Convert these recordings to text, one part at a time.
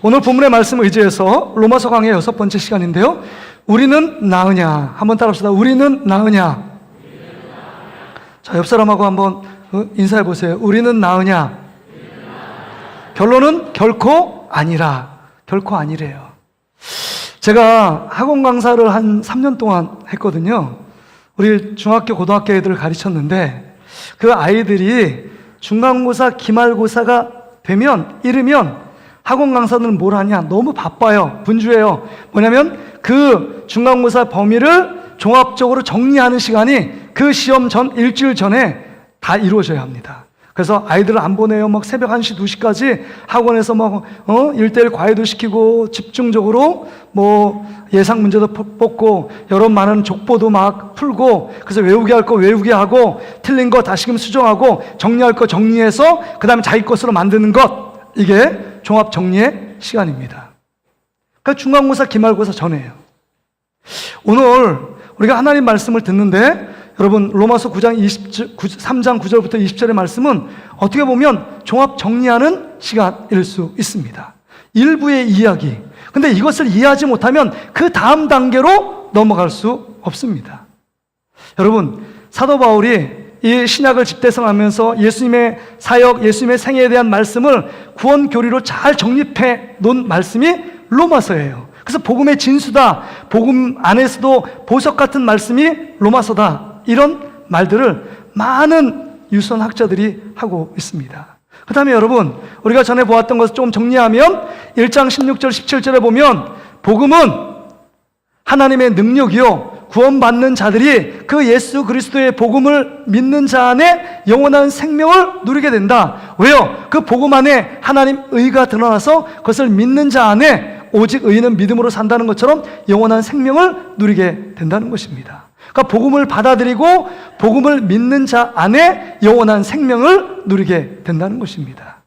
오늘 본문의 말씀을 의지해서 로마서 강의 6번째 시간인데요. 우리는 나으냐? 한번 따라합시다. 우리는 나으냐? 자, 옆 사람하고 한번 인사해 보세요. 우리는 나으냐? 결론은 결코 아니라. 결코 아니래요. 제가 학원 강사를 한 3년 동안 했거든요. 우리 중학교, 고등학교 애들을 가르쳤는데 그 아이들이 중간고사, 기말고사가 이르면 학원 강사들은 뭘 하냐? 너무 바빠요. 분주해요. 뭐냐면 그 중간고사 범위를 종합적으로 정리하는 시간이 그 시험 전 일주일 전에 다 이루어져야 합니다. 그래서 아이들을 안 보내요. 막 새벽 1시, 2시까지 학원에서 막 1:1 과외도 시키고 집중적으로 뭐 예상 문제도 뽑고 여러 많은 족보도 막 풀고 그래서 외우게 할 거 외우게 하고 틀린 거 다시금 수정하고 정리할 거 정리해서 그 다음에 자기 것으로 만드는 것, 이게 종합 정리의 시간입니다. 그러니까 중간고사, 기말고사 전에요. 오늘 우리가 하나님 말씀을 듣는데 여러분 로마서 3장 9절부터 20절의 말씀은 어떻게 보면 종합 정리하는 시간일 수 있습니다. 일부의 이야기. 근데 이것을 이해하지 못하면 그 다음 단계로 넘어갈 수 없습니다. 여러분, 사도 바울이 이 신약을 집대성하면서 예수님의 사역, 예수님의 생애에 대한 말씀을 구원 교리로 잘 정립해 놓은 말씀이 로마서예요. 그래서 복음의 진수다, 복음 안에서도 보석 같은 말씀이 로마서다, 이런 말들을 많은 유선 학자들이 하고 있습니다. 그 다음에 여러분, 우리가 전에 보았던 것을 좀 정리하면 1장 16절 17절에 보면 복음은 하나님의 능력이요 구원받는 자들이 그 예수 그리스도의 복음을 믿는 자 안에 영원한 생명을 누리게 된다. 왜요? 그 복음 안에 하나님 의가 드러나서 그것을 믿는 자 안에 오직 의인은 믿음으로 산다는 것처럼 영원한 생명을 누리게 된다는 것입니다. 그러니까 복음을 받아들이고 복음을 믿는 자 안에 영원한 생명을 누리게 된다는 것입니다.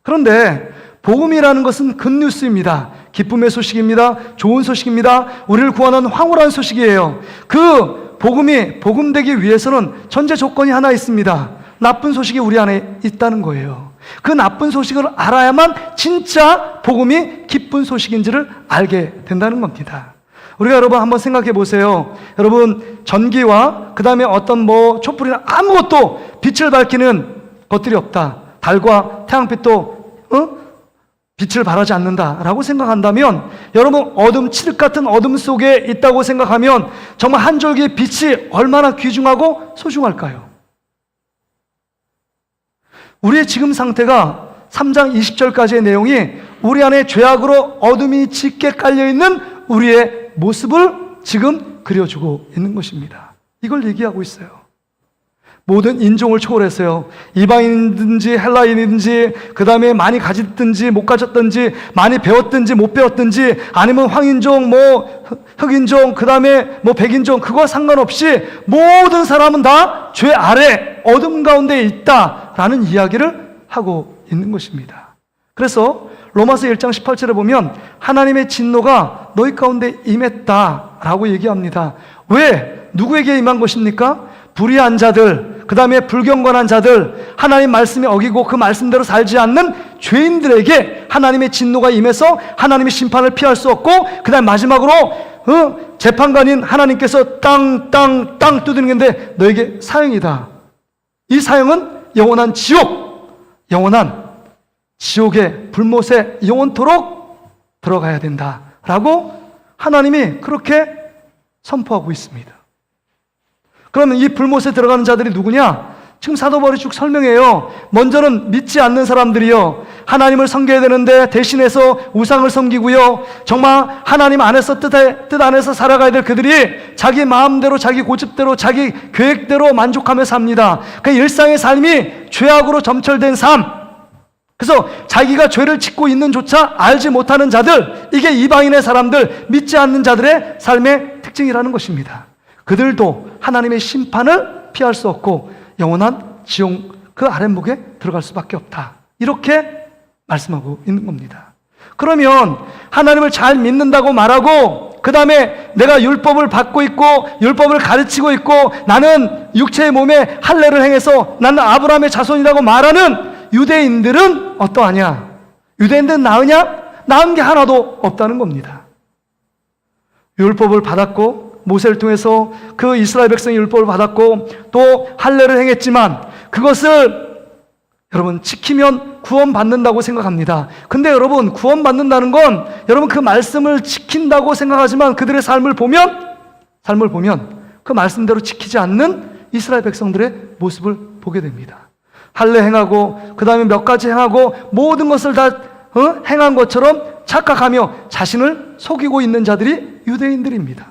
그런데 복음이라는 것은 굿뉴스입니다. 기쁨의 소식입니다. 좋은 소식입니다. 우리를 구하는 황홀한 소식이에요. 그 복음이 복음되기 위해서는 전제 조건이 하나 있습니다. 나쁜 소식이 우리 안에 있다는 거예요. 그 나쁜 소식을 알아야만 진짜 복음이 기쁜 소식인지를 알게 된다는 겁니다. 우리가 여러분 한번 생각해 보세요. 여러분, 전기와 그 다음에 어떤 촛불이나 아무것도 빛을 밝히는 것들이 없다. 달과 태양빛도 빛을 발하지 않는다라고 생각한다면, 여러분 어둠, 칠흑 같은 어둠 속에 있다고 생각하면 정말 한 줄기 빛이 얼마나 귀중하고 소중할까요? 우리의 지금 상태가 3장 20절까지의 내용이 우리 안에 죄악으로 어둠이 짙게 깔려있는 우리의 모습을 지금 그려주고 있는 것입니다. 이걸 얘기하고 있어요. 모든 인종을 초월해서요, 이방인이든지 헬라인이든지 그 다음에 많이 가졌든지 못 가졌든지 많이 배웠든지 못 배웠든지 아니면 황인종 흑인종 그 다음에 백인종, 그거 상관없이 모든 사람은 다 죄 아래 어둠 가운데 있다라는 이야기를 하고 있는 것입니다. 그래서 로마서 1장 18절에 보면 하나님의 진노가 너희 가운데 임했다라고 얘기합니다. 왜? 누구에게 임한 것입니까? 불의한 자들, 그 다음에 불경건한 자들, 하나님 말씀에 어기고 그 말씀대로 살지 않는 죄인들에게 하나님의 진노가 임해서 하나님의 심판을 피할 수 없고, 그 다음 마지막으로 재판관인 하나님께서 땅 두드리는 건데 너에게 사형이다. 이 사형은 영원한 지옥, 영원한 지옥의 불못에 영원토록 들어가야 된다라고 하나님이 그렇게 선포하고 있습니다. 그러면 이 불못에 들어가는 자들이 누구냐? 지금 사도 바울이 쭉 설명해요. 먼저는 믿지 않는 사람들이요, 하나님을 섬겨야 되는데 대신해서 우상을 섬기고요, 정말 하나님 안에서 뜻 안에서 살아가야 될 그들이 자기 마음대로, 자기 고집대로, 자기 계획대로 만족하며 삽니다. 그 일상의 삶이 죄악으로 점철된 삶, 그래서 자기가 죄를 짓고 있는 조차 알지 못하는 자들, 이게 이방인의 사람들, 믿지 않는 자들의 삶의 특징이라는 것입니다. 그들도 하나님의 심판을 피할 수 없고 영원한 지옥 그 아랫목에 들어갈 수밖에 없다, 이렇게 말씀하고 있는 겁니다. 그러면 하나님을 잘 믿는다고 말하고 그 다음에 내가 율법을 받고 있고 율법을 가르치고 있고 나는 육체의 몸에 할례를 행해서 나는 아브라함의 자손이라고 말하는 유대인들은 어떠하냐? 유대인들은 나으냐? 나은 게 하나도 없다는 겁니다. 율법을 받았고 모세를 통해서 그 이스라엘 백성이 율법을 받았고 또 할례를 행했지만 그것을 여러분 지키면 구원받는다고 생각합니다. 근데 여러분 구원받는다는 건 여러분 그 말씀을 지킨다고 생각하지만 그들의 삶을 보면 그 말씀대로 지키지 않는 이스라엘 백성들의 모습을 보게 됩니다. 할례 행하고 그 다음에 몇 가지 행하고 모든 것을 다 행한 것처럼 착각하며 자신을 속이고 있는 자들이 유대인들입니다.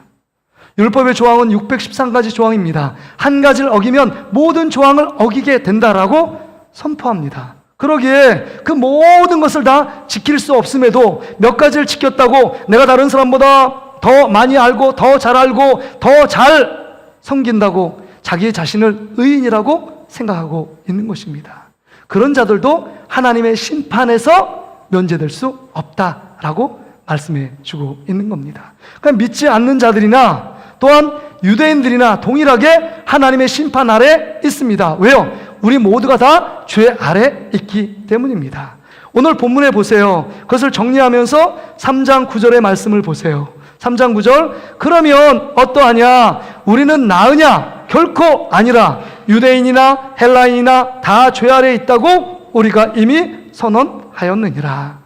율법의 조항은 613가지 조항입니다. 한 가지를 어기면 모든 조항을 어기게 된다라고 선포합니다. 그러기에 그 모든 것을 다 지킬 수 없음에도 몇 가지를 지켰다고 내가 다른 사람보다 더 많이 알고 더 잘 알고 더 잘 섬긴다고 자기 자신을 의인이라고 생각하고 있는 것입니다. 그런 자들도 하나님의 심판에서 면제될 수 없다라고 말씀해 주고 있는 겁니다. 그러니까 믿지 않는 자들이나 또한 유대인들이나 동일하게 하나님의 심판 아래 있습니다. 왜요? 우리 모두가 다 죄 아래 있기 때문입니다. 오늘 본문에 보세요. 그것을 정리하면서 3장 9절의 말씀을 보세요. 3장 9절, 그러면 어떠하냐? 우리는 나으냐? 결코 아니라 유대인이나 헬라인이나 다 죄 아래 있다고 우리가 이미 선언하였느니라.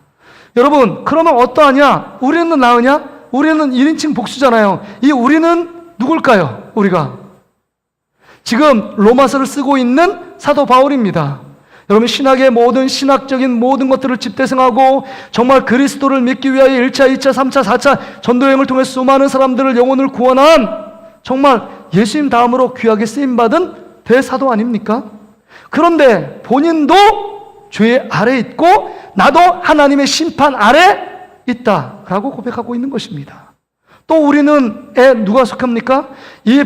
여러분, 그러면 어떠하냐? 우리는 나으냐? 우리는 1인칭 복수잖아요. 이 우리는 누굴까요? 우리가 지금 로마서를 쓰고 있는 사도 바울입니다. 여러분, 신학의 모든 신학적인 모든 것들을 집대성하고 정말 그리스도를 믿기 위하여 1차, 2차, 3차, 4차 전도여행을 통해 수많은 사람들을 영혼을 구원한 정말 예수님 다음으로 귀하게 쓰임받은 대사도 아닙니까? 그런데 본인도 죄 아래 있고 나도 하나님의 심판 아래 있다라고 고백하고 있는 것입니다. 또 우리는 누가 속합니까? 이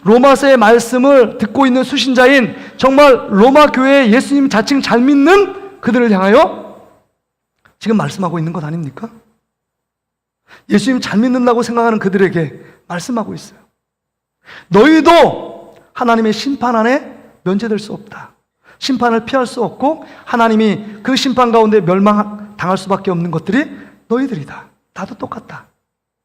로마서의 말씀을 듣고 있는 수신자인 정말 로마 교회의 예수님 자칭 잘 믿는 그들을 향하여 지금 말씀하고 있는 것 아닙니까? 예수님 잘 믿는다고 생각하는 그들에게 말씀하고 있어요. 너희도 하나님의 심판 안에 면제될 수 없다. 심판을 피할 수 없고 하나님이 그 심판 가운데 멸망당할 수밖에 없는 것들이 너희들이다. 나도 똑같다.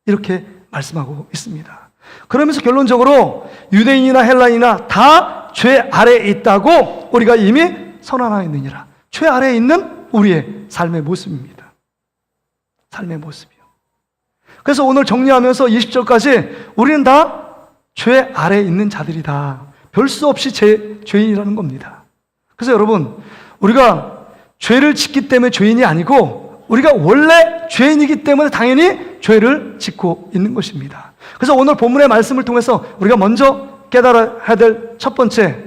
이렇게 말씀하고 있습니다. 그러면서 결론적으로 유대인이나 헬라인이나 다 죄 아래에 있다고 우리가 이미 선언하였느니라. 죄 아래에 있는 우리의 삶의 모습입니다. 삶의 모습이요. 그래서 오늘 정리하면서 20절까지 우리는 다 죄 아래에 있는 자들이다. 별 수 없이 죄인이라는 겁니다. 그래서 여러분, 우리가 죄를 짓기 때문에 죄인이 아니고 우리가 원래 죄인이기 때문에 당연히 죄를 짓고 있는 것입니다. 그래서 오늘 본문의 말씀을 통해서 우리가 먼저 깨달아야 될 첫 번째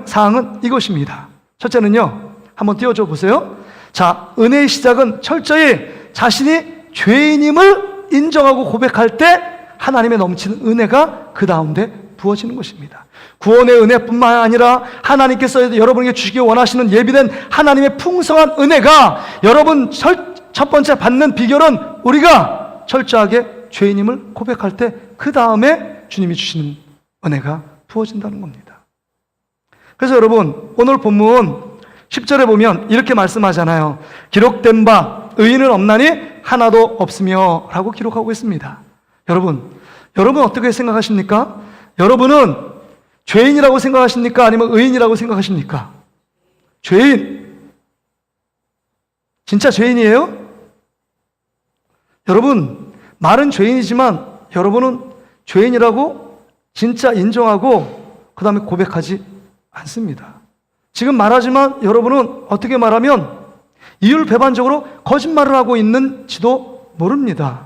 사항은 이것입니다. 첫째는요, 한번 띄워줘 보세요. 자, 은혜의 시작은 철저히 자신이 죄인임을 인정하고 고백할 때 하나님의 넘치는 은혜가 그 가운데 부어지는 것입니다. 구원의 은혜뿐만 아니라 하나님께서 여러분에게 주시기 원하시는 예비된 하나님의 풍성한 은혜가 여러분 첫 번째 받는 비결은 우리가 철저하게 죄인임을 고백할 때 그 다음에 주님이 주시는 은혜가 부어진다는 겁니다. 그래서 여러분, 오늘 본문 10절에 보면 이렇게 말씀하잖아요. 기록된 바 의인은 없나니 하나도 없으며 라고 기록하고 있습니다. 여러분 어떻게 생각하십니까? 여러분은 죄인이라고 생각하십니까? 아니면 의인이라고 생각하십니까? 죄인. 진짜 죄인이에요? 여러분, 말은 죄인이지만 여러분은 죄인이라고 진짜 인정하고 그 다음에 고백하지 않습니다. 지금 말하지만 여러분은 어떻게 말하면 이율배반적으로 거짓말을 하고 있는지도 모릅니다.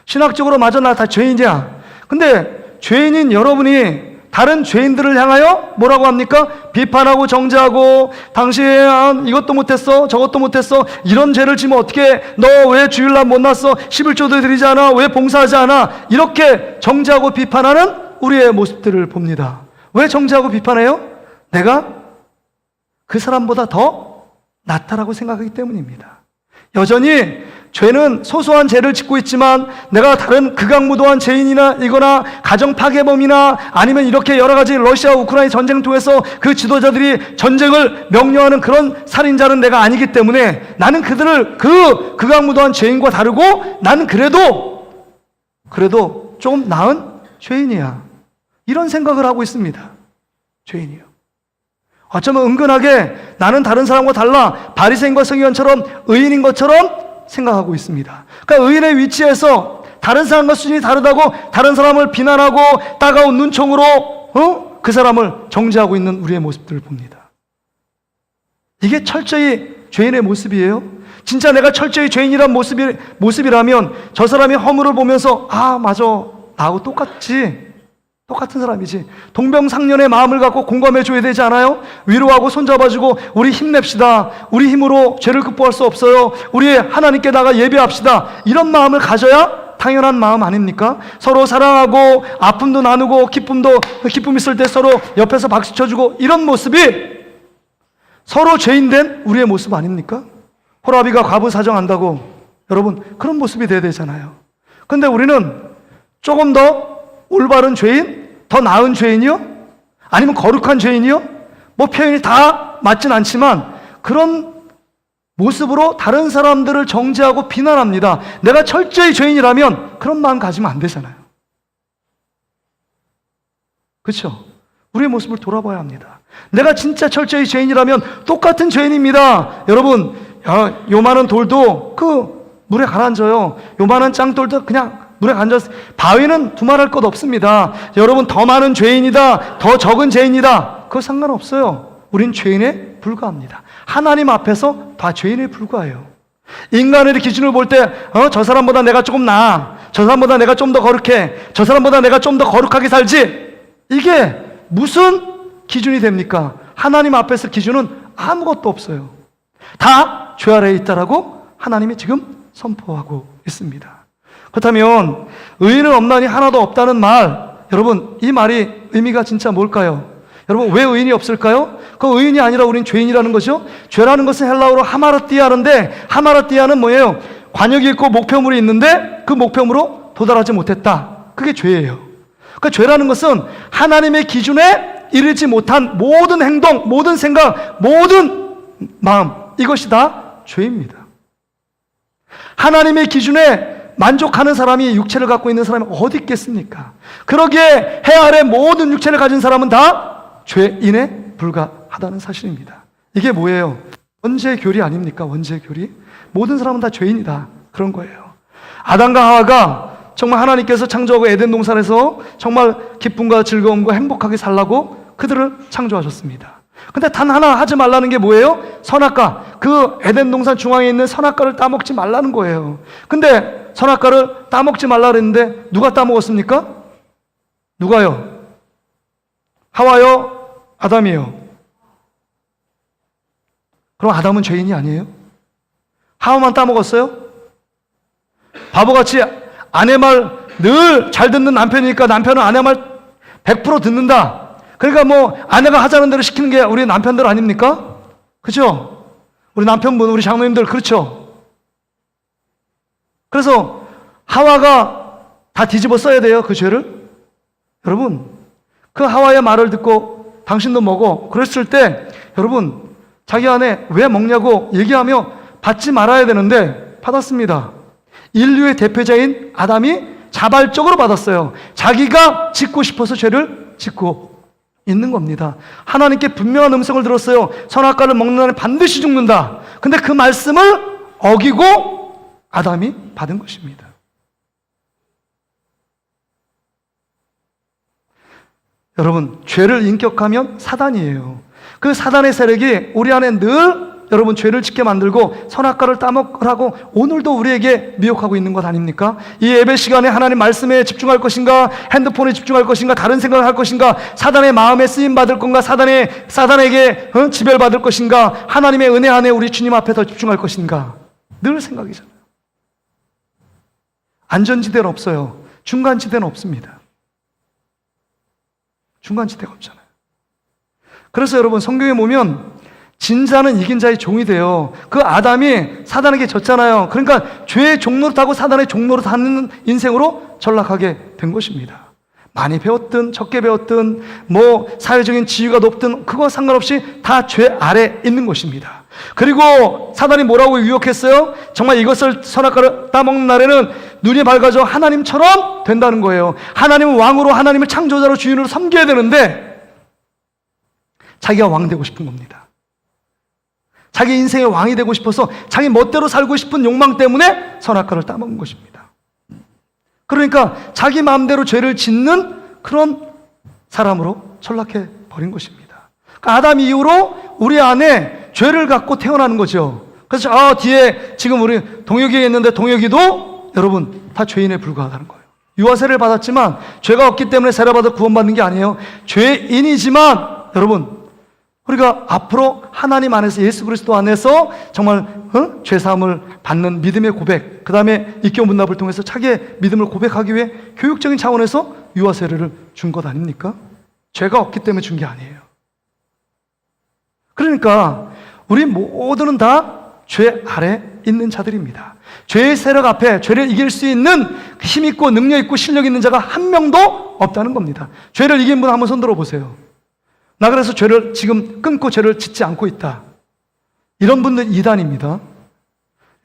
신학적으로 맞아, 나 다 죄인이야. 근데 죄인인 여러분이 다른 죄인들을 향하여 뭐라고 합니까? 비판하고 정죄하고 당신 이것도 못했어 저것도 못했어 이런 죄를 지면 어떻게, 너 왜 주일날 못 났어, 11조도 드리지 않아, 왜 봉사하지 않아, 이렇게 정죄하고 비판하는 우리의 모습들을 봅니다. 왜 정죄하고 비판해요? 내가 그 사람보다 더 낫다라고 생각하기 때문입니다. 여전히 죄는 소소한 죄를 짓고 있지만 내가 다른 극악무도한 죄인이나 이거나 가정 파괴범이나 아니면 이렇게 여러 가지 러시아 우크라이나 전쟁을 통해서 그 지도자들이 전쟁을 명령하는 그런 살인자는 내가 아니기 때문에 나는 그들을 그 극악무도한 죄인과 다르고 나는 그래도 좀 나은 죄인이야. 이런 생각을 하고 있습니다. 죄인이요. 어쩌면 은근하게 나는 다른 사람과 달라 바리새인과 서기관처럼 의인인 것처럼 생각하고 있습니다. 그러니까 의인의 위치에서 다른 사람과 수준이 다르다고 다른 사람을 비난하고 따가운 눈총으로 그 사람을 정죄하고 있는 우리의 모습들을 봅니다. 이게 철저히 죄인의 모습이에요. 진짜 내가 철저히 죄인이란 모습이라면 저 사람이 허물을 보면서 아 맞아 나하고 똑같은 사람이지. 동병상련의 마음을 갖고 공감해 줘야 되지 않아요? 위로하고 손잡아주고 우리 힘냅시다. 우리 힘으로 죄를 극복할 수 없어요. 우리 하나님께 나가 예배합시다. 이런 마음을 가져야 당연한 마음 아닙니까? 서로 사랑하고 아픔도 나누고 기쁨 있을 때 서로 옆에서 박수 쳐주고 이런 모습이 서로 죄인된 우리의 모습 아닙니까? 호라비가 과부 사정한다고 여러분 그런 모습이 돼야 되잖아요. 근데 우리는 조금 더 올바른 죄인? 더 나은 죄인이요? 아니면 거룩한 죄인이요? 뭐 표현이 다 맞진 않지만 그런 모습으로 다른 사람들을 정죄하고 비난합니다. 내가 철저히 죄인이라면 그런 마음 가지면 안 되잖아요. 그렇죠? 우리의 모습을 돌아봐야 합니다. 내가 진짜 철저히 죄인이라면 똑같은 죄인입니다. 여러분, 요만한 돌도 그 물에 가라앉아요. 요만한 짱돌도 그냥 물에 가라앉아서 바위는 두말할 것 없습니다. 여러분 더 많은 죄인이다, 더 적은 죄인이다, 그거 상관없어요. 우린 죄인에 불과합니다. 하나님 앞에서 다 죄인에 불과해요. 인간의 기준을 볼 때 저 사람보다 내가 조금 나아, 저 사람보다 내가 좀 더 거룩해, 저 사람보다 내가 좀 더 거룩하게 살지, 이게 무슨 기준이 됩니까? 하나님 앞에서 기준은 아무것도 없어요. 다 죄 아래에 있다라고 하나님이 지금 선포하고 있습니다. 그렇다면 의인은 없나니 하나도 없다는 말, 여러분 이 말이 의미가 진짜 뭘까요? 여러분 왜 의인이 없을까요? 그 의인이 아니라 우린 죄인이라는 거죠. 죄라는 것은 헬라어로 하마르띠아인데, 하마르띠아는 뭐예요? 관역이 있고 목표물이 있는데 그 목표물로 도달하지 못했다, 그게 죄예요. 그 죄라는 것은 하나님의 기준에 이르지 못한 모든 행동, 모든 생각, 모든 마음, 이것이 다 죄입니다. 하나님의 기준에 만족하는 사람이, 육체를 갖고 있는 사람이 어디 있겠습니까? 그러기에 해 아래 모든 육체를 가진 사람은 다 죄인에 불과하다는 사실입니다. 이게 뭐예요? 원죄교리 아닙니까? 원죄교리. 모든 사람은 다 죄인이다, 그런 거예요. 아담과 하와가 정말 하나님께서 창조하고 에덴 동산에서 정말 기쁨과 즐거움과 행복하게 살라고 그들을 창조하셨습니다. 근데 단 하나 하지 말라는 게 뭐예요? 선악과, 그 에덴 동산 중앙에 있는 선악과를 따먹지 말라는 거예요. 근데 선악과를 따먹지 말라 그랬는데 누가 따먹었습니까? 누가요? 하와요? 아담이요? 그럼 아담은 죄인이 아니에요? 하와만 따먹었어요? 바보같이 아내 말 늘 잘 듣는 남편이니까 남편은 아내 말 100% 듣는다, 그러니까 뭐 아내가 하자는 대로 시키는 게 우리 남편들 아닙니까? 그렇죠? 우리 남편분, 우리 장로님들 그렇죠? 그래서 하와가 다 뒤집어 써야 돼요, 그 죄를. 여러분 그 하와의 말을 듣고 당신도 먹어 그랬을 때 여러분 자기 아내 왜 먹냐고 얘기하며 받지 말아야 되는데 받았습니다. 인류의 대표자인 아담이 자발적으로 받았어요. 자기가 짓고 싶어서 죄를 짓고 있는 겁니다. 하나님께 분명한 음성을 들었어요. 선악과를 먹는 날에 반드시 죽는다. 근데 그 말씀을 어기고 아담이 받은 것입니다. 여러분 죄를 인격하면 사단이에요. 그 사단의 세력이 우리 안에 늘 여러분 죄를 짓게 만들고 선악과를 따먹으라고 오늘도 우리에게 미혹하고 있는 것 아닙니까? 이 예배 시간에 하나님 말씀에 집중할 것인가, 핸드폰에 집중할 것인가, 다른 생각을 할 것인가, 사단의 마음에 쓰임 받을 건가, 사단에게 지배받을 것인가, 하나님의 은혜 안에 우리 주님 앞에 더 집중할 것인가, 늘 생각이잖아요. 안전지대는 없어요. 중간지대는 없습니다. 중간지대가 없잖아요. 그래서 여러분 성경에 보면 진 자는 이긴 자의 종이 돼요. 그 아담이 사단에게 졌잖아요. 그러니까 죄의 종로를 타고 사단의 종로를 타는 인생으로 전락하게 된 것입니다. 많이 배웠든 적게 배웠든 뭐 사회적인 지위가 높든 그거 상관없이 다 죄 아래 있는 것입니다. 그리고 사단이 뭐라고 유혹했어요? 정말 이것을 선악과를 따먹는 날에는 눈이 밝아져 하나님처럼 된다는 거예요. 하나님은 왕으로, 하나님을 창조자로, 주인으로 섬겨야 되는데 자기가 왕 되고 싶은 겁니다. 자기 인생의 왕이 되고 싶어서 자기 멋대로 살고 싶은 욕망 때문에 선악과를 따먹은 것입니다. 그러니까 자기 마음대로 죄를 짓는 그런 사람으로 전락해 버린 것입니다. 그러니까 아담 이후로 우리 안에 죄를 갖고 태어나는 거죠. 그래서 뒤에 지금 우리 동혁이가 있는데 동혁이도 여러분 다 죄인에 불과하다는 거예요. 유아세를 받았지만 죄가 없기 때문에 세례받아 구원받는 게 아니에요. 죄인이지만 여러분 우리가 앞으로 하나님 안에서, 예수 그리스도 안에서 정말 죄사함을 받는 믿음의 고백, 그 다음에 입교 문답을 통해서 자기의 믿음을 고백하기 위해 교육적인 차원에서 유아 세례를 준 것 아닙니까? 죄가 없기 때문에 준 게 아니에요. 그러니까 우리 모두는 다 죄 아래 있는 자들입니다. 죄의 세력 앞에 죄를 이길 수 있는 힘 있고 능력 있고 실력 있는 자가 한 명도 없다는 겁니다. 죄를 이긴 분 한번 손 들어 보세요. 나 그래서 죄를 지금 끊고 죄를 짓지 않고 있다. 이런 분들 이단입니다.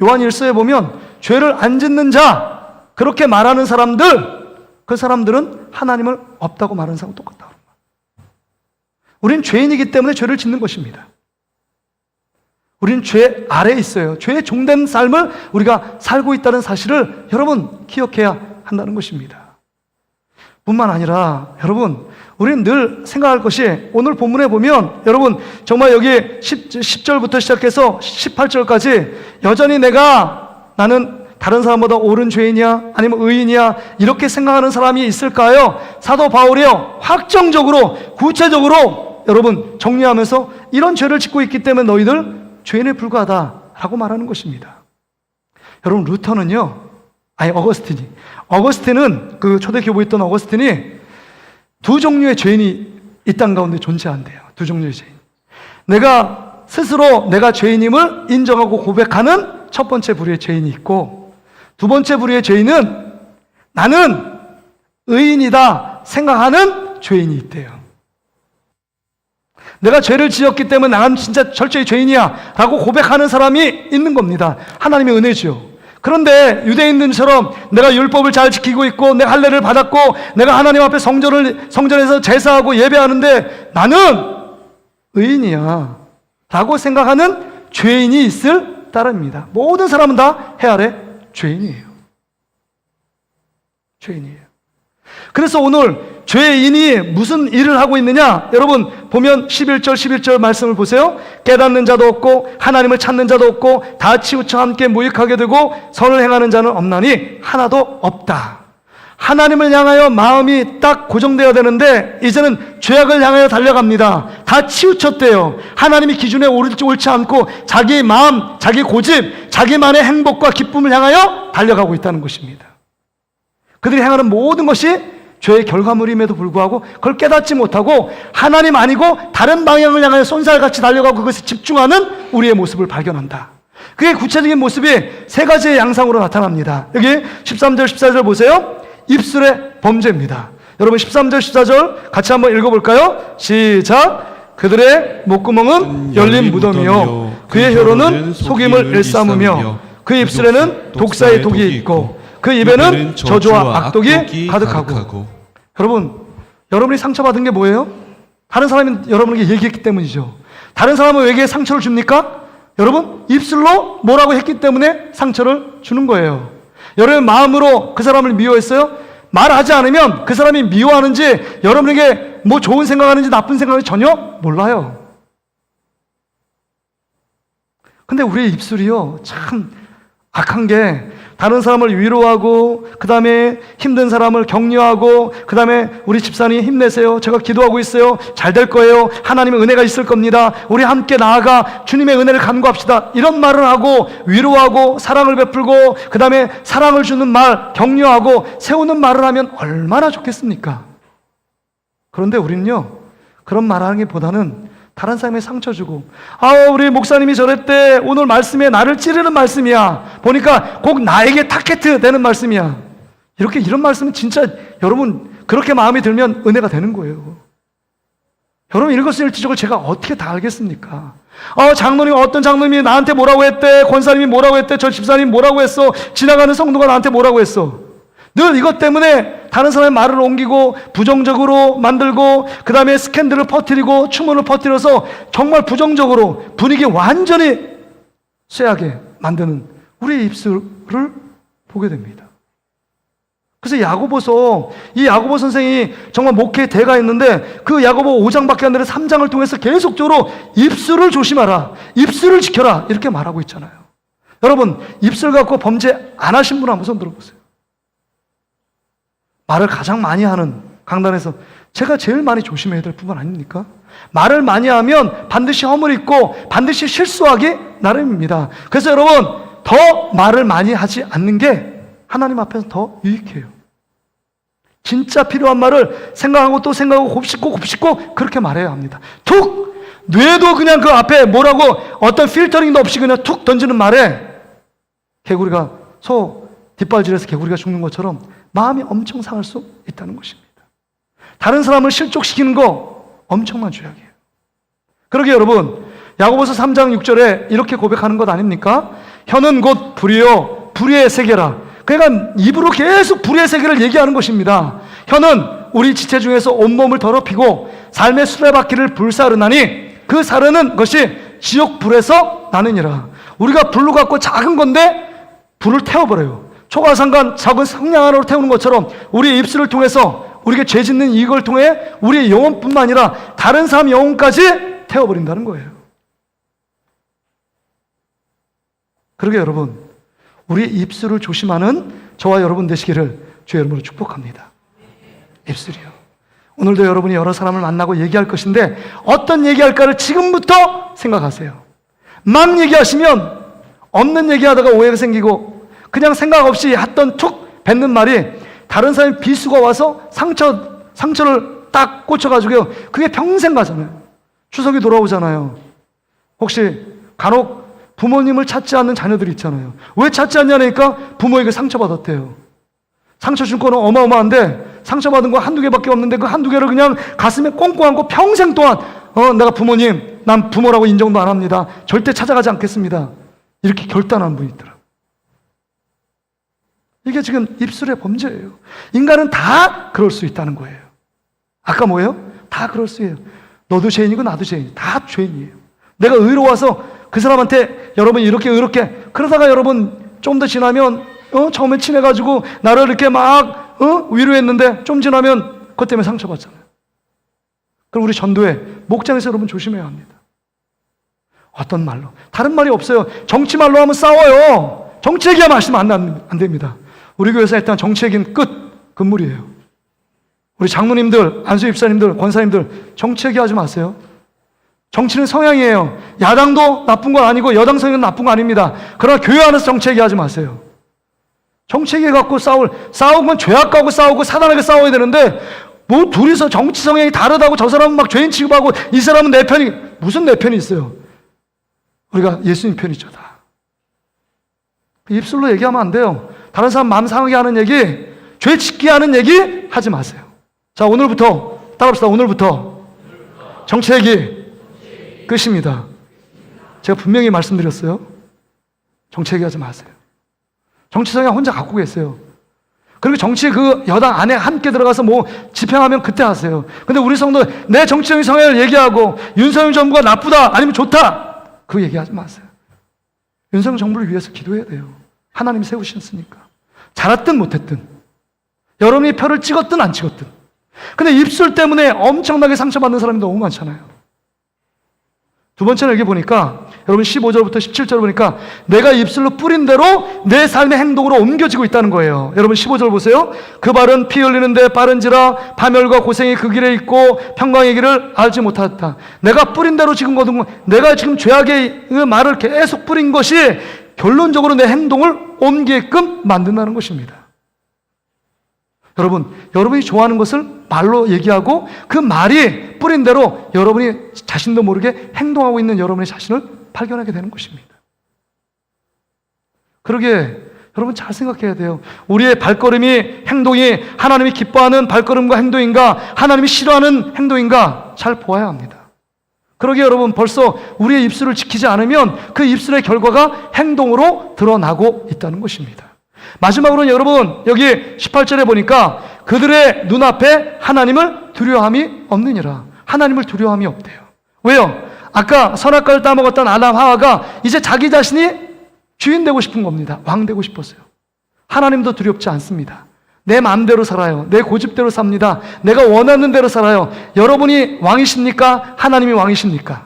요한 1서에 보면 죄를 안 짓는 자, 그렇게 말하는 사람들, 그 사람들은 하나님을 없다고 말하는 사람과 똑같다. 우린 죄인이기 때문에 죄를 짓는 것입니다. 우린 죄 아래에 있어요. 죄의 종된 삶을 우리가 살고 있다는 사실을 여러분 기억해야 한다는 것입니다. 뿐만 아니라 여러분 우리는 늘 생각할 것이 오늘 본문에 보면 여러분 정말 여기 10절부터 시작해서 18절까지 여전히 나는 다른 사람보다 옳은 죄인이야 아니면 의인이야 이렇게 생각하는 사람이 있을까요? 사도 바울이요 확정적으로 구체적으로 여러분 정리하면서 이런 죄를 짓고 있기 때문에 너희들 죄인에 불과하다라고 말하는 것입니다. 여러분 어거스틴은 그 초대교부에 있던 어거스틴이 두 종류의 죄인이 이 땅 가운데 존재한대요. 두 종류의 죄인. 내가 스스로 내가 죄인임을 인정하고 고백하는 첫 번째 부류의 죄인이 있고 두 번째 부류의 죄인은 나는 의인이다 생각하는 죄인이 있대요. 내가 죄를 지었기 때문에 나는 진짜 철저히 죄인이야 라고 고백하는 사람이 있는 겁니다. 하나님의 은혜죠. 그런데 유대인들처럼 내가 율법을 잘 지키고 있고 내가 할례를 받았고 내가 하나님 앞에 성전에서 제사하고 예배하는데 나는 의인이야 라고 생각하는 죄인이 있을 따름입니다. 모든 사람은 다 해 아래 죄인이에요. 그래서 오늘 죄인이 무슨 일을 하고 있느냐? 여러분 보면 11절 말씀을 보세요. 깨닫는 자도 없고 하나님을 찾는 자도 없고 다 치우쳐 함께 무익하게 되고 선을 행하는 자는 없나니 하나도 없다. 하나님을 향하여 마음이 딱 고정되어야 되는데 이제는 죄악을 향하여 달려갑니다. 다 치우쳤대요. 하나님의 기준에 옳지 않고 자기 마음, 자기 고집, 자기만의 행복과 기쁨을 향하여 달려가고 있다는 것입니다. 그들이 행하는 모든 것이 죄의 결과물임에도 불구하고 그걸 깨닫지 못하고 하나님 아니고 다른 방향을 향하여 쏜살같이 달려가고 그것에 집중하는 우리의 모습을 발견한다. 그게 구체적인 모습이 세 가지의 양상으로 나타납니다. 여기 13절 14절 보세요. 입술의 범죄입니다. 여러분 13절 14절 같이 한번 읽어볼까요? 시작. 그들의 목구멍은 열린 무덤이요 그의 혀로는 속임을 일삼으며 그 입술에는 독사의 독이 있고 그 입에는 저주와 악독이 가득하고. 여러분, 여러분이 상처받은 게 뭐예요? 다른 사람이 여러분에게 얘기했기 때문이죠. 다른 사람은 왜 상처를 줍니까? 여러분, 입술로 뭐라고 했기 때문에 상처를 주는 거예요. 여러분 마음으로 그 사람을 미워했어요? 말하지 않으면 그 사람이 미워하는지 여러분에게 뭐 좋은 생각하는지 나쁜 생각을 전혀 몰라요. 근데 우리의 입술이요 참 악한 게 다른 사람을 위로하고 그 다음에 힘든 사람을 격려하고 그 다음에 우리 집사님 힘내세요. 제가 기도하고 있어요. 잘 될 거예요. 하나님의 은혜가 있을 겁니다. 우리 함께 나아가 주님의 은혜를 간구합시다. 이런 말을 하고 위로하고 사랑을 베풀고 그 다음에 사랑을 주는 말, 격려하고 세우는 말을 하면 얼마나 좋겠습니까? 그런데 우리는요 그런 말하는 게 보다는 다른 사람에게 상처 주고, 우리 목사님이 저랬대. 오늘 말씀에 나를 찌르는 말씀이야. 보니까 꼭 나에게 타겟 되는 말씀이야. 이런 말씀은 진짜 여러분 그렇게 마음이 들면 은혜가 되는 거예요. 여러분 일거수일투족을 제가 어떻게 다 알겠습니까? 장로님, 어떤 장로님이 나한테 뭐라고 했대. 권사님이 뭐라고 했대. 저 집사님이 뭐라고 했어. 지나가는 성도가 나한테 뭐라고 했어. 늘 이것 때문에 다른 사람의 말을 옮기고 부정적으로 만들고 그 다음에 스캔들을 퍼뜨리고 추문을 퍼뜨려서 정말 부정적으로 분위기 완전히 쇠하게 만드는 우리의 입술을 보게 됩니다. 그래서 야고보서, 이 야고보 선생이 정말 목회의 대가였는데 그 야고보 5장밖에 안 되는 3장을 통해서 계속적으로 입술을 조심하라, 입술을 지켜라 이렇게 말하고 있잖아요. 여러분 입술 갖고 범죄 안 하신 분 한번 손 들어보세요. 말을 가장 많이 하는 강단에서 제가 제일 많이 조심해야 될 부분 아닙니까? 말을 많이 하면 반드시 허물이 있고 반드시 실수하기 나름입니다. 그래서 여러분 더 말을 많이 하지 않는 게 하나님 앞에서 더 유익해요. 진짜 필요한 말을 생각하고 또 생각하고 곱씹고 그렇게 말해야 합니다. 툭! 뇌도 그냥 그 앞에 뭐라고 어떤 필터링도 없이 그냥 툭 던지는 말에 개구리가 소 뒷발질해서 개구리가 죽는 것처럼 마음이 엄청 상할 수 있다는 것입니다. 다른 사람을 실족시키는 거 엄청난 죄악이에요. 그러게 여러분 야고보서 3장 6절에 이렇게 고백하는 것 아닙니까? 혀는 곧 불이요 불의의 세계라. 그러니까 입으로 계속 불의의 세계를 얘기하는 것입니다. 혀는 우리 지체 중에서 온몸을 더럽히고 삶의 수레바퀴를 불사르나니 그 사르는 것이 지옥 불에서 나느니라. 우리가 불로 갖고 작은 건데 불을 태워버려요. 초가상간 작은 성냥 하나로 태우는 것처럼 우리의 입술을 통해서 우리에게 죄 짓는 이걸 통해 우리의 영혼뿐만 아니라 다른 사람 영혼까지 태워버린다는 거예요. 그러게 여러분 우리의 입술을 조심하는 저와 여러분 되시기를 주의 이름으로 축복합니다. 입술이요. 오늘도 여러분이 여러 사람을 만나고 얘기할 것인데 어떤 얘기할까를 지금부터 생각하세요. 막 얘기하시면 없는 얘기하다가 오해가 생기고 그냥 생각 없이 했던 툭 뱉는 말이 다른 사람의 비수가 와서 상처를 딱 꽂혀가지고요. 그게 평생 가잖아요. 추석이 돌아오잖아요. 혹시 간혹 부모님을 찾지 않는 자녀들이 있잖아요. 왜 찾지 않냐니까 부모에게 상처받았대요. 상처 준 거는 어마어마한데 상처받은 거 한두 개밖에 없는데 그 한두 개를 그냥 가슴에 꽁꽁 안고 평생 동안 내가 부모님, 난 부모라고 인정도 안 합니다. 절대 찾아가지 않겠습니다. 이렇게 결단한 분이 있더라고요. 이게 지금 입술의 범죄예요. 인간은 다 그럴 수 있다는 거예요. 아까 뭐예요? 다 그럴 수 있어요. 너도 죄인이고 나도 죄인. 다 죄인이에요. 내가 의로워서 그 사람한테 여러분이 이렇게 의롭게 그러다가 여러분 좀 더 지나면 처음에 친해가지고 나를 이렇게 막 위로했는데 좀 지나면 그것 때문에 상처받잖아요. 그럼 우리 전도회 목장에서 여러분 조심해야 합니다. 어떤 말로? 다른 말이 없어요. 정치 말로 하면 싸워요. 정치 얘기하면 하시면 안 됩니다. 우리 교회에서 일단 정치 얘기는 금물이에요. 우리 장로님들, 안수 집사님들, 권사님들 정치 얘기하지 마세요. 정치는 성향이에요. 야당도 나쁜 건 아니고 여당 성향은 나쁜 거 아닙니다. 그러나 교회 안에서 정치 얘기하지 마세요. 정치 얘기 갖고 싸우면 죄악하고 싸우고 사단에게 싸워야 되는데 뭐 둘이서 정치 성향이 다르다고 저 사람은 막 죄인 취급하고 이 사람은 내 편이 무슨 내 편이 있어요. 우리가 예수님 편이죠 다. 입술로 얘기하면 안 돼요. 다른 사람 마음 상하게 하는 얘기, 죄 짓게 하는 얘기 하지 마세요. 자 오늘부터 따라합시다. 오늘부터 정치 얘기 끝입니다. 제가 분명히 말씀드렸어요. 정치 얘기하지 마세요. 정치 성향 혼자 갖고 계세요. 그리고 정치 그 여당 안에 함께 들어가서 뭐 집행하면 그때 하세요. 근데 우리 성도 내 정치적인 성향을 얘기하고 윤석열 정부가 나쁘다 아니면 좋다 그 얘기하지 마세요. 윤석열 정부를 위해서 기도해야 돼요. 하나님이 세우셨으니까. 잘했든 못했든 여러분이 표를 찍었든 안 찍었든. 근데 입술 때문에 엄청나게 상처받는 사람이 너무 많잖아요. 두 번째는 여기 보니까 여러분 15절부터 17절 보니까 내가 입술로 뿌린 대로 내 삶의 행동으로 옮겨지고 있다는 거예요. 여러분 15절 보세요. 그 발은 피 흘리는데 빠른지라 파멸과 고생이 그 길에 있고 평강의 길을 알지 못하였다. 내가 뿌린 대로 지금 거둔 거, 내가 지금 죄악의 그 말을 계속 뿌린 것이 결론적으로 내 행동을 옮기게끔 만든다는 것입니다. 여러분, 여러분이 좋아하는 것을 말로 얘기하고 그 말이 뿌린 대로 여러분이 자신도 모르게 행동하고 있는 여러분의 자신을 발견하게 되는 것입니다. 그러게 여러분 잘 생각해야 돼요. 우리의 발걸음이, 행동이 하나님이 기뻐하는 발걸음과 행동인가, 하나님이 싫어하는 행동인가 잘 보아야 합니다. 그러게 여러분, 벌써 우리의 입술을 지키지 않으면 그 입술의 결과가 행동으로 드러나고 있다는 것입니다. 마지막으로는 여러분, 여기 18절에 보니까 그들의 눈앞에 하나님을 두려워함이 없느니라. 하나님을 두려워함이 없대요. 왜요? 아까 선악과를 따먹었던 아담 하와가 이제 자기 자신이 주인 되고 싶은 겁니다. 왕 되고 싶었어요. 하나님도 두렵지 않습니다. 내 마음대로 살아요. 내 고집대로 삽니다. 내가 원하는 대로 살아요. 여러분이 왕이십니까? 하나님이 왕이십니까?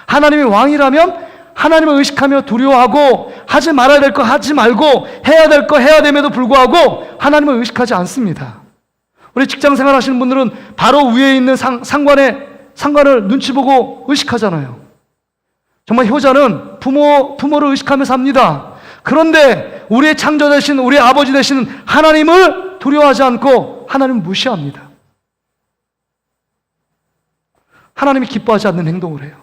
하나님이 왕이라면 하나님을 의식하며 두려워하고 하지 말아야 될 거 하지 말고 해야 될 거 해야 됨에도 불구하고 하나님을 의식하지 않습니다. 우리 직장 생활 하시는 분들은 바로 위에 있는 상관을 눈치 보고 의식하잖아요. 정말 효자는 부모를 의식하며 삽니다. 그런데 우리의 창조 되신 우리 아버지 되시는 하나님을 두려워하지 않고 하나님을 무시합니다. 하나님이 기뻐하지 않는 행동을 해요.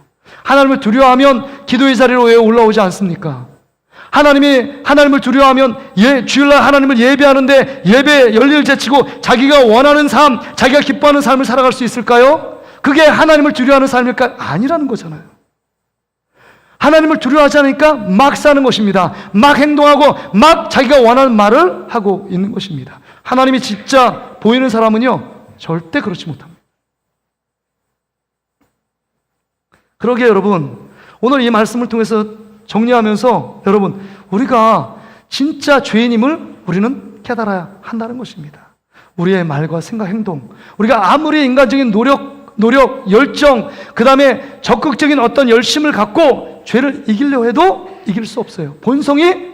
하나님을 두려워하면 기도의 자리로 왜 올라오지 않습니까? 하나님을 두려워하면 주일날 하나님을 예배하는데 예배 열리를 제치고 자기가 원하는 삶, 자기가 기뻐하는 삶을 살아갈 수 있을까요? 그게 하나님을 두려워하는 삶일까? 아니라는 거잖아요. 하나님을 두려워하지 않으니까 막 사는 것입니다. 막 행동하고 막 자기가 원하는 말을 하고 있는 것입니다. 하나님이 진짜 보이는 사람은요, 절대 그렇지 못합니다. 그러기에 여러분, 오늘 이 말씀을 통해서 정리하면서 여러분, 우리가 진짜 죄인임을 우리는 깨달아야 한다는 것입니다. 우리의 말과 생각, 행동, 우리가 아무리 인간적인 노력, 열정, 그 다음에 적극적인 어떤 열심을 갖고 죄를 이기려 해도 이길 수 없어요. 본성이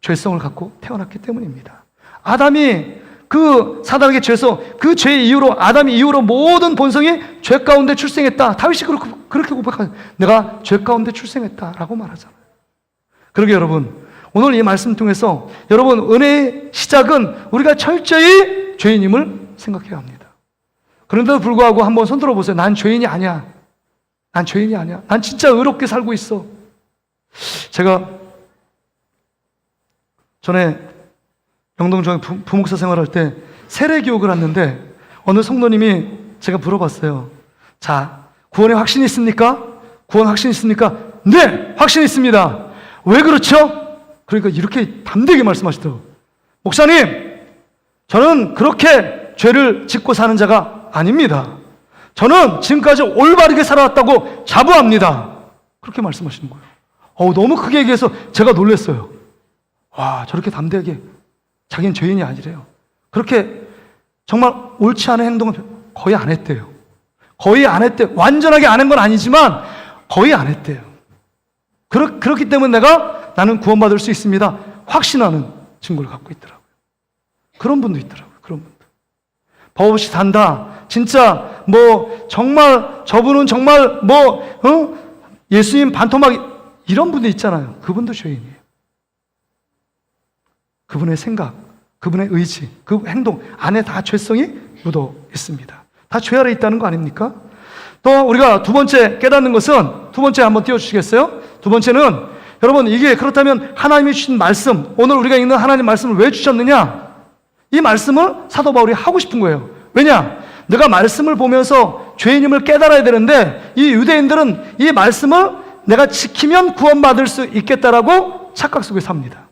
죄성을 갖고 태어났기 때문입니다. 아담이 그 사단에게 죄서 그 죄 이후로, 아담이 이후로 모든 본성이 죄 가운데 출생했다. 다윗이 그렇게 고백하죠. 내가 죄 가운데 출생했다라고 말하잖아요. 그러게 여러분, 오늘 이 말씀 통해서 여러분, 은혜의 시작은 우리가 철저히 죄인임을 생각해야 합니다. 그런데도 불구하고 한번 손 들어보세요. 난 죄인이 아니야. 난 죄인이 아니야. 난 진짜 의롭게 살고 있어. 제가 전에 영동중앙 부목사 생활할 때 세례교육을 했는데 어느 성도님이 제가 물어봤어요. 자, 구원에 확신이 있습니까? 구원 확신 있습니까? 네! 확신 있습니다. 왜 그렇죠? 그러니까 이렇게 담대하게 말씀하시더라고요. 목사님, 저는 그렇게 죄를 짓고 사는 자가 아닙니다. 저는 지금까지 올바르게 살아왔다고 자부합니다. 그렇게 말씀하시는 거예요. 너무 크게 얘기해서 제가 놀랐어요. 와, 저렇게 담대하게 자기는 죄인이 아니래요. 그렇게 정말 옳지 않은 행동을 거의 안 했대요. 거의 안 했대요. 완전하게 안 한 건 아니지만 거의 안 했대요. 그렇기 때문에 나는 구원받을 수 있습니다. 확신하는 증거를 갖고 있더라고요. 그런 분도 있더라고요. 그런 분도. 법 없이 산다. 진짜 정말 저분은 정말 예수님 반토막 이런 분도 있잖아요. 그분도 죄인이에요. 그분의 생각, 그분의 의지, 그 행동 안에 다 죄성이 묻어 있습니다. 다 죄 아래 있다는 거 아닙니까? 또 우리가 두 번째 깨닫는 것은, 두 번째 한번 띄워주시겠어요? 두 번째는 여러분, 이게 그렇다면 하나님이 주신 말씀, 오늘 우리가 읽는 하나님 말씀을 왜 주셨느냐? 이 말씀을 사도 바울이 하고 싶은 거예요. 왜냐? 내가 말씀을 보면서 죄인임을 깨달아야 되는데 이 유대인들은 이 말씀을 내가 지키면 구원받을 수 있겠다라고 착각 속에 삽니다.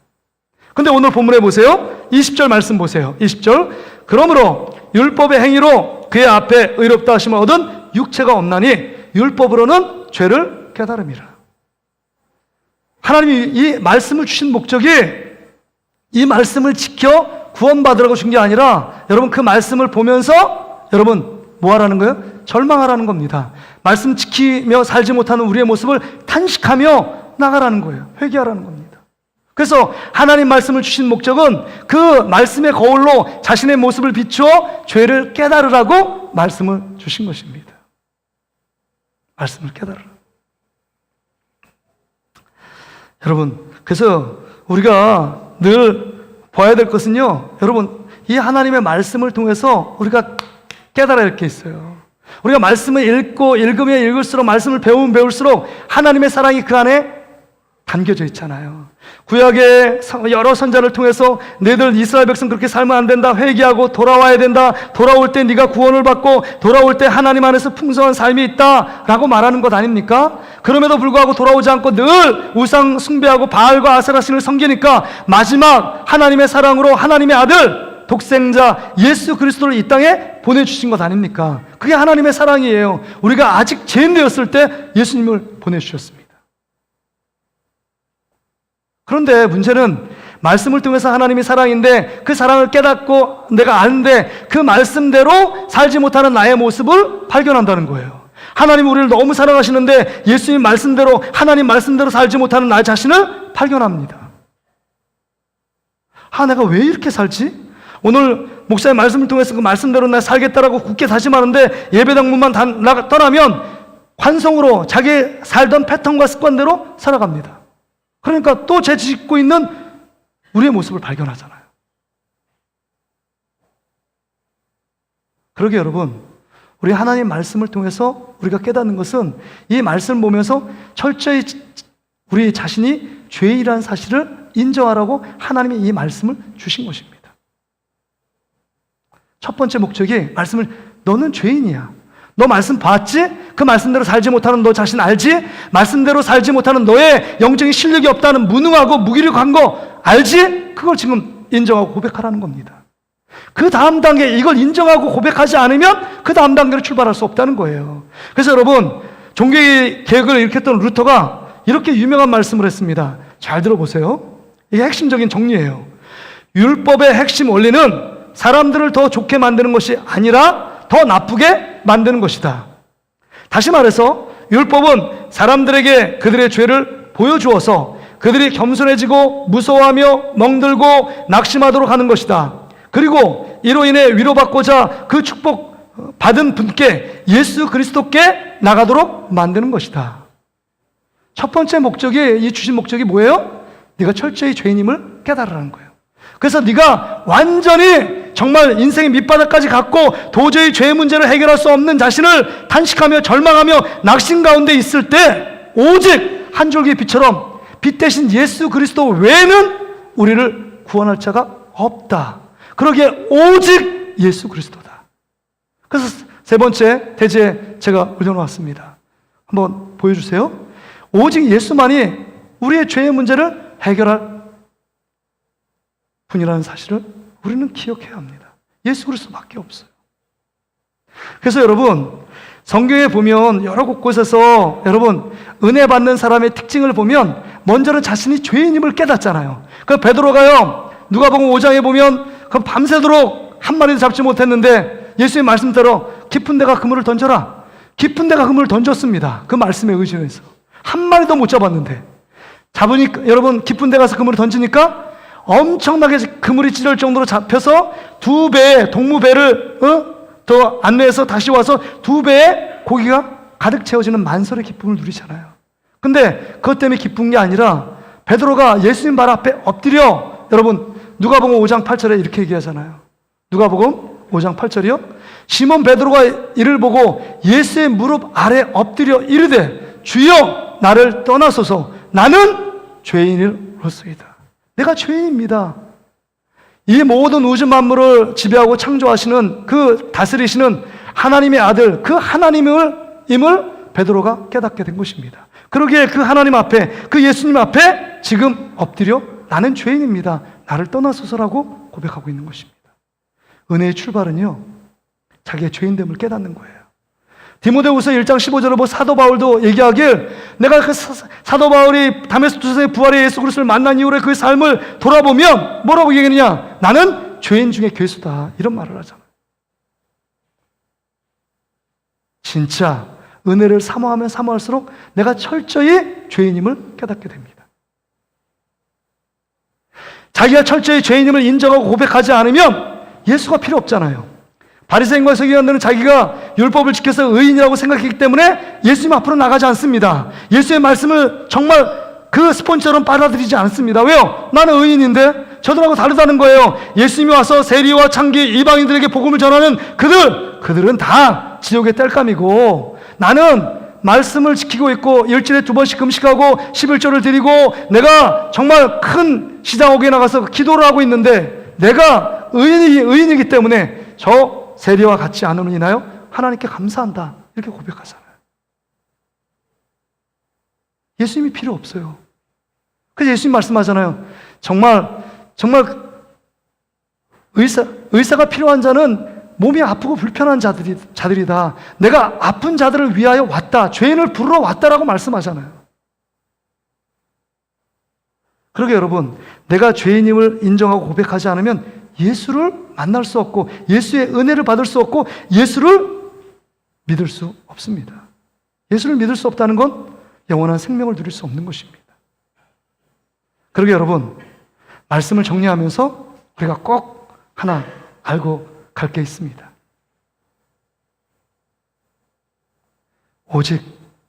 근데 오늘 본문에 보세요. 20절 말씀 보세요. 20절. 그러므로 율법의 행위로 그의 앞에 의롭다 하심을 얻은 육체가 없나니 율법으로는 죄를 깨달음이라. 하나님이 이 말씀을 주신 목적이 이 말씀을 지켜 구원받으라고 준 게 아니라 여러분, 그 말씀을 보면서 여러분 뭐 하라는 거예요? 절망하라는 겁니다. 말씀 지키며 살지 못하는 우리의 모습을 탄식하며 나가라는 거예요. 회개하라는 겁니다. 그래서 하나님 말씀을 주신 목적은 그 말씀의 거울로 자신의 모습을 비추어 죄를 깨달으라고 말씀을 주신 것입니다. 말씀을 깨달으라. 여러분, 그래서 우리가 늘 봐야 될 것은요, 여러분, 이 하나님의 말씀을 통해서 우리가 깨달아야 할 게 있어요. 우리가 말씀을 읽으면 읽을수록, 말씀을 배우면 배울수록 하나님의 사랑이 그 안에 담겨져 있잖아요. 구약의 여러 선자를 통해서 너희들 이스라엘 백성 그렇게 살면 안 된다, 회개하고 돌아와야 된다, 돌아올 때 네가 구원을 받고 돌아올 때 하나님 안에서 풍성한 삶이 있다 라고 말하는 것 아닙니까? 그럼에도 불구하고 돌아오지 않고 늘 우상 숭배하고 바알과 아세라 신을 섬기니까 마지막 하나님의 사랑으로 하나님의 아들 독생자 예수 그리스도를 이 땅에 보내주신 것 아닙니까? 그게 하나님의 사랑이에요. 우리가 아직 죄인 되었을 때 예수님을 보내주셨습니다. 그런데 문제는 말씀을 통해서 하나님이 사랑인데 그 사랑을 깨닫고 내가 아는데 그 말씀대로 살지 못하는 나의 모습을 발견한다는 거예요. 하나님 우리를 너무 사랑하시는데 예수님 말씀대로, 하나님 말씀대로 살지 못하는 나 자신을 발견합니다. 내가 왜 이렇게 살지? 오늘 목사의 말씀을 통해서 그 말씀대로 나 살겠다라고 굳게 다짐하는데 예배당 문만 떠나면 관성으로 자기 살던 패턴과 습관대로 살아갑니다. 그러니까 또 죄 짓고 있는 우리의 모습을 발견하잖아요. 그러게 여러분, 우리 하나님 말씀을 통해서 우리가 깨닫는 것은 이 말씀을 보면서 철저히 우리 자신이 죄인이라는 사실을 인정하라고 하나님이 이 말씀을 주신 것입니다. 첫 번째 목적이 말씀을, 너는 죄인이야. 너 말씀 봤지? 그 말씀대로 살지 못하는 너 자신 알지? 말씀대로 살지 못하는 너의 영적인 실력이 없다는, 무능하고 무기력한 거 알지? 그걸 지금 인정하고 고백하라는 겁니다. 그 다음 단계, 이걸 인정하고 고백하지 않으면 그 다음 단계로 출발할 수 없다는 거예요. 그래서 여러분, 종교의 개혁을 일으켰던 루터가 이렇게 유명한 말씀을 했습니다. 잘 들어보세요. 이게 핵심적인 정리예요. 율법의 핵심 원리는 사람들을 더 좋게 만드는 것이 아니라 더 나쁘게 만드는 것이다. 다시 말해서 율법은 사람들에게 그들의 죄를 보여주어서 그들이 겸손해지고 무서워하며 멍들고 낙심하도록 하는 것이다. 그리고 이로 인해 위로받고자 그 축복 받은 분께, 예수 그리스도께 나가도록 만드는 것이다. 첫 번째 목적이, 이 주신 목적이 뭐예요? 네가 철저히 죄인임을 깨달으라는 거예요. 그래서 네가 완전히 정말 인생의 밑바닥까지 갔고 도저히 죄의 문제를 해결할 수 없는 자신을 탄식하며 절망하며 낙심 가운데 있을 때 오직 한 줄기 빛처럼 빛 대신 예수 그리스도 외에는 우리를 구원할 자가 없다. 그러기에 오직 예수 그리스도다. 그래서 세 번째 대지에 제가 올려놓았습니다. 한번 보여주세요. 오직 예수만이 우리의 죄의 문제를 해결할 분이라는 사실을 우리는 기억해야 합니다. 예수 그리스도밖에 없어요. 그래서 여러분, 성경에 보면 여러 곳곳에서 여러분 은혜 받는 사람의 특징을 보면 먼저는 자신이 죄인임을 깨닫잖아요. 그 베드로가요, 누가복음 5장에 보면 그 밤새도록 한 마리도 잡지 못했는데 예수의 말씀대로 깊은 데가 그물을 던져라. 깊은 데가 그물을 던졌습니다. 그 말씀에 의지해서 한 마리도 못 잡았는데, 잡으니까 여러분 깊은 데 가서 그물을 던지니까 엄청나게 그물이 찢을 정도로 잡혀서 2배의 동무배를 더 안내해서 다시 와서 2배의 고기가 가득 채워지는 만설의 기쁨을 누리잖아요. 근데 그것 때문에 기쁜 게 아니라 베드로가 예수님 발 앞에 엎드려, 여러분 누가복음 5장 8절에 이렇게 얘기하잖아요. 누가복음 5장 8절이요. 시몬 베드로가 이를 보고 예수의 무릎 아래 엎드려 이르되 주여 나를 떠나소서 나는 죄인이로소이다. 내가 죄인입니다. 이 모든 우주 만물을 지배하고 창조하시는, 그 다스리시는 하나님의 아들, 그 하나님임을 베드로가 깨닫게 된 것입니다. 그러기에 그 하나님 앞에, 그 예수님 앞에 지금 엎드려 나는 죄인입니다, 나를 떠나소서라고 고백하고 있는 것입니다. 은혜의 출발은요, 자기의 죄인됨을 깨닫는 거예요. 디모데후서 1장 15절에 뭐 사도 바울도 얘기하길, 내가 그 사도 바울이 다메섹도에서의 부활의 예수 그리스도를 만난 이후에 그 삶을 돌아보면 뭐라고 얘기하느냐? 나는 죄인 중에 괴수다. 이런 말을 하잖아요. 진짜 은혜를 사모하면 사모할수록 내가 철저히 죄인임을 깨닫게 됩니다. 자기가 철저히 죄인임을 인정하고 고백하지 않으면 예수가 필요 없잖아요. 바리새인과 서기관들은 자기가 율법을 지켜서 의인이라고 생각했기 때문에 예수님 앞으로 나가지 않습니다. 예수의 말씀을 정말 그 스폰지처럼 빨아들이지 않습니다. 왜요? 나는 의인인데, 저들하고 다르다는 거예요. 예수님이 와서 세리와 창기 이방인들에게 복음을 전하는 그들은 다 지옥의 땔감이고, 나는 말씀을 지키고 있고 일주일에 2번씩 금식하고 11조를 드리고 내가 정말 큰 시장옥에 나가서 기도를 하고 있는데 내가 의인이기 때문에 저 세리와 같지 않음을 인하여 하나님께 감사한다, 이렇게 고백하잖아요. 예수님이 필요 없어요. 그래서 예수님 말씀하잖아요. 정말 의사가 필요한 자는 몸이 아프고 불편한 자들이다. 내가 아픈 자들을 위하여 왔다. 죄인을 부르러 왔다라고 말씀하잖아요. 그러게 여러분, 내가 죄인임을 인정하고 고백하지 않으면 예수를 만날 수 없고 예수의 은혜를 받을 수 없고 예수를 믿을 수 없습니다. 예수를 믿을 수 없다는 건 영원한 생명을 누릴 수 없는 것입니다. 그러게 여러분, 말씀을 정리하면서 우리가 꼭 하나 알고 갈 게 있습니다. 오직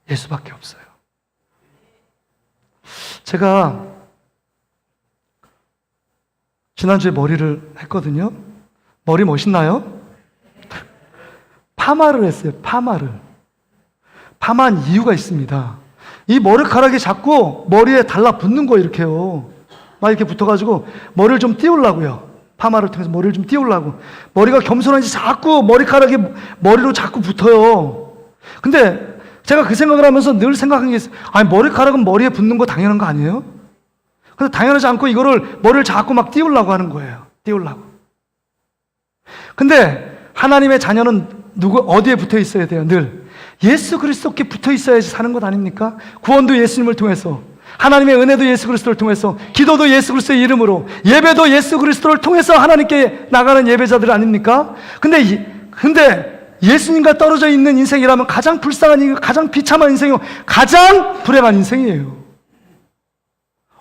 예수밖에 없어요. 제가 지난주에 머리를 했거든요. 머리 멋있나요? 파마를 했어요. 파마한 이유가 있습니다. 이 머리카락이 자꾸 머리에 달라붙는 거예요. 이렇게요. 막 이렇게 붙어가지고 머리를 좀 띄우려고요. 파마를 통해서 머리를 좀 띄우려고. 머리가 겸손한지 자꾸 머리카락이 머리로 자꾸 붙어요. 근데 제가 그 생각을 하면서 늘 생각한 게 있어요. 아니, 머리카락은 머리에 붙는 거 당연한 거 아니에요? 근데 당연하지 않고 이거를 머리를 자꾸 막 띄우려고 하는 거예요. 띄우려고. 근데 하나님의 자녀는 어디에 붙어 있어야 돼요? 늘 예수 그리스도께 붙어 있어야지 사는 것 아닙니까? 구원도 예수님을 통해서, 하나님의 은혜도 예수 그리스도를 통해서, 기도도 예수 그리스도의 이름으로, 예배도 예수 그리스도를 통해서 하나님께 나가는 예배자들 아닙니까? 근데 예수님과 떨어져 있는 인생이라면 가장 불쌍한, 가장 비참한 인생이고 가장 불행한 인생이에요.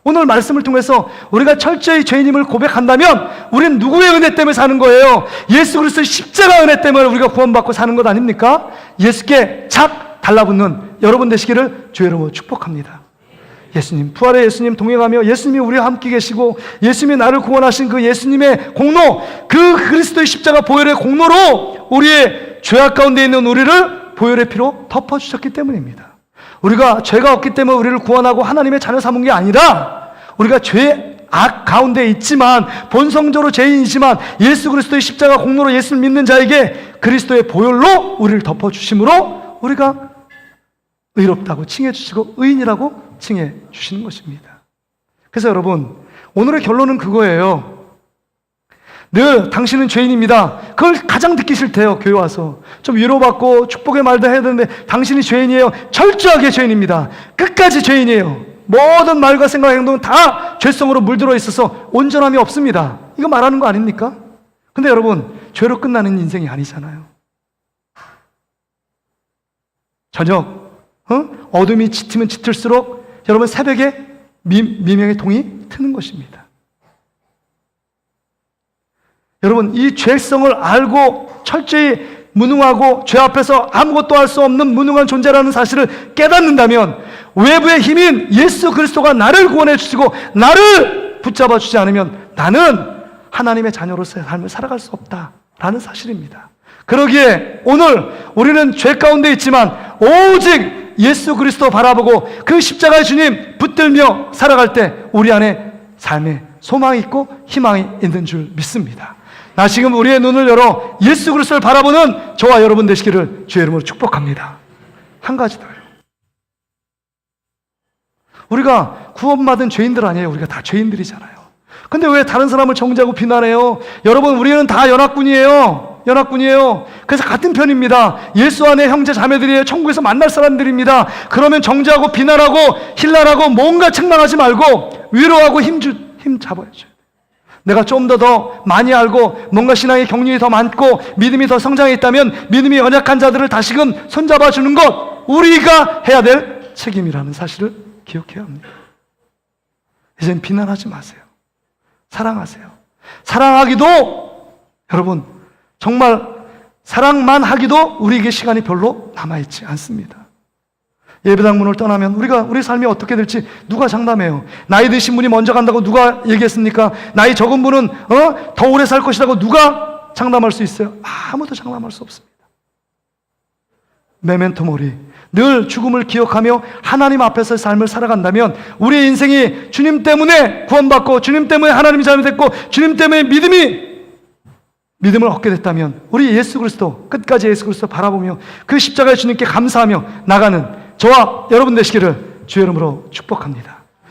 오늘 말씀을 통해서 우리가 철저히 죄인임을 고백한다면 우리는 누구의 은혜 때문에 사는 거예요? 예수 그리스도의 십자가 은혜 때문에 우리가 구원받고 사는 것 아닙니까? 예수께 착 달라붙는 여러분 되시기를 주의 이름으로 축복합니다. 예수님, 부활의 예수님 동행하며 예수님이 우리와 함께 계시고 예수님이 나를 구원하신 그 예수님의 공로, 그 그리스도의 십자가 보혈의 공로로 우리의 죄악 가운데 있는 우리를 보혈의 피로 덮어주셨기 때문입니다. 우리가 죄가 없기 때문에 우리를 구원하고 하나님의 자녀 삼은 게 아니라, 우리가 죄악 가운데 있지만 본성적으로 죄인이지만 예수 그리스도의 십자가 공로로 예수를 믿는 자에게 그리스도의 보혈로 우리를 덮어주심으로 우리가 의롭다고 칭해 주시고 의인이라고 칭해 주시는 것입니다. 그래서 여러분, 오늘의 결론은 그거예요. 늘 당신은 죄인입니다. 그걸 가장 듣기 싫대요. 교회 와서 좀 위로받고 축복의 말도 해야 되는데 당신이 죄인이에요. 철저하게 죄인입니다. 끝까지 죄인이에요. 모든 말과 생각, 행동은 다 죄성으로 물들어 있어서 온전함이 없습니다. 이거 말하는 거 아닙니까? 근데 여러분, 죄로 끝나는 인생이 아니잖아요. 저녁 어둠이 짙으면 짙을수록 여러분 새벽에 미명의 동이 트는 것입니다. 여러분, 이 죄성을 알고 철저히 무능하고 죄 앞에서 아무것도 할 수 없는 무능한 존재라는 사실을 깨닫는다면 외부의 힘인 예수 그리스도가 나를 구원해 주시고 나를 붙잡아 주지 않으면 나는 하나님의 자녀로서의 삶을 살아갈 수 없다라는 사실입니다. 그러기에 오늘 우리는 죄 가운데 있지만 오직 예수 그리스도 바라보고 그 십자가의 주님 붙들며 살아갈 때 우리 안에 삶에 소망이 있고 희망이 있는 줄 믿습니다. 나 지금 우리의 눈을 열어 예수 그리스도를 바라보는 저와 여러분 되시기를 주의 이름으로 축복합니다. 한 가지 더요. 우리가 구원받은 죄인들 아니에요. 우리가 다 죄인들이잖아요. 근데 왜 다른 사람을 정죄하고 비난해요? 여러분, 우리는 다 연합군이에요. 그래서 같은 편입니다. 예수 안에 형제 자매들이에요. 천국에서 만날 사람들입니다. 그러면 정죄하고 비난하고 힐난하고 뭔가 책망하지 말고 위로하고 힘 잡아야죠. 내가 좀 더 많이 알고 뭔가 신앙의 경륜이 더 많고 믿음이 더 성장해 있다면 믿음이 연약한 자들을 다시금 손잡아 주는 것, 우리가 해야 될 책임이라는 사실을 기억해야 합니다. 이젠 비난하지 마세요. 사랑하세요. 사랑하기도, 여러분, 정말 사랑만 하기도 우리에게 시간이 별로 남아있지 않습니다. 예배당 문을 떠나면 우리 삶이 어떻게 될지 누가 장담해요? 나이 드신 분이 먼저 간다고 누가 얘기했습니까? 나이 적은 분은 더 오래 살 것이라고 누가 장담할 수 있어요? 아무도 장담할 수 없습니다. 메멘토 모리, 늘 죽음을 기억하며 하나님 앞에서의 삶을 살아간다면 우리의 인생이 주님 때문에 구원받고 주님 때문에 하나님이 잘못됐고 주님 때문에 믿음을 얻게 됐다면 우리 예수 그리스도, 끝까지 예수 그리스도 바라보며 그 십자가의 주님께 감사하며 나가는 저와 여러분 되시기를 주의 이름으로 축복합니다.